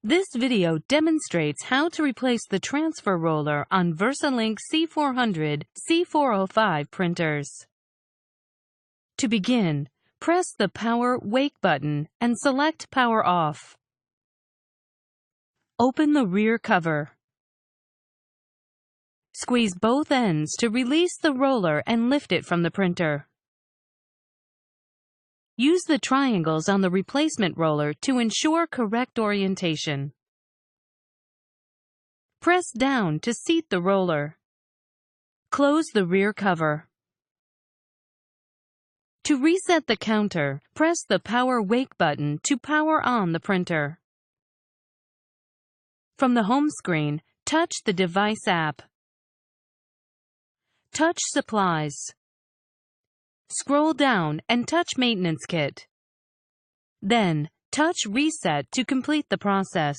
This video demonstrates how to replace the transfer roller on VersaLink C400, C405 printers. To begin, press the Power Wake button and select Power Off. Open the rear cover. Squeeze both ends to release the roller and lift it from the printer. Use the triangles on the replacement roller to ensure correct orientation. Press down to seat the roller. Close the rear cover. To reset the counter, press the Power Wake button to power on the printer. From the home screen, touch the device app. Touch Supplies. Scroll down and touch Maintenance Kit. Then, touch Reset to complete the process.